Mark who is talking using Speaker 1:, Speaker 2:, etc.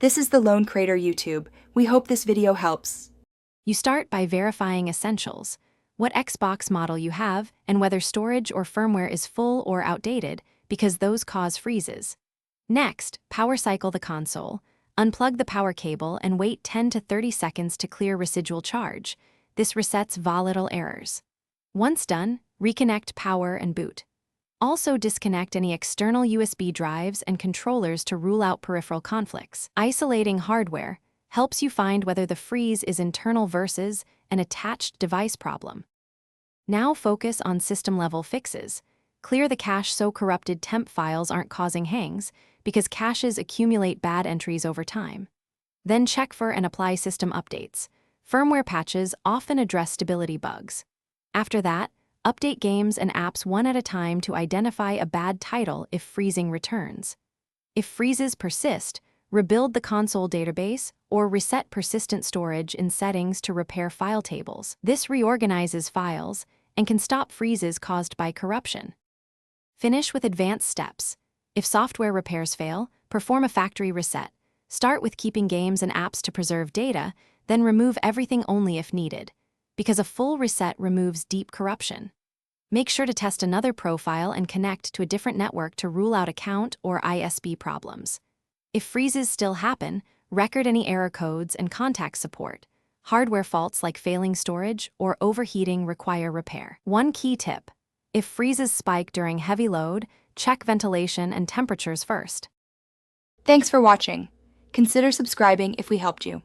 Speaker 1: This is the Lone Crater YouTube. We hope this video helps.
Speaker 2: You start by verifying essentials: what Xbox model you have and whether storage or firmware is full or outdated, because those cause freezes. Next, power cycle the console. Unplug the power cable and wait 10 to 30 seconds to clear residual charge. This resets volatile errors. Once done, reconnect power and boot. Also disconnect any external USB drives and controllers to rule out peripheral conflicts. Isolating hardware helps you find whether the freeze is internal versus an attached device problem. Now focus on system-level fixes. Clear the cache so corrupted temp files aren't causing hangs, because caches accumulate bad entries over time. Then check for and apply system updates. Firmware patches often address stability bugs. After that, update games and apps one at a time to identify a bad title if freezing returns. If freezes persist, rebuild the console database or reset persistent storage in settings to repair file tables. This reorganizes files and can stop freezes caused by corruption. Finish with advanced steps. If software repairs fail, perform a factory reset. Start with keeping games and apps to preserve data, then remove everything only if needed, because a full reset removes deep corruption. Make sure to test another profile and connect to a different network to rule out account or ISP problems. If freezes still happen, record any error codes and contact support. Hardware faults like failing storage or overheating require repair. One key tip: if freezes spike during heavy load, check ventilation and temperatures first.
Speaker 1: Thanks for watching. Consider subscribing if we helped you.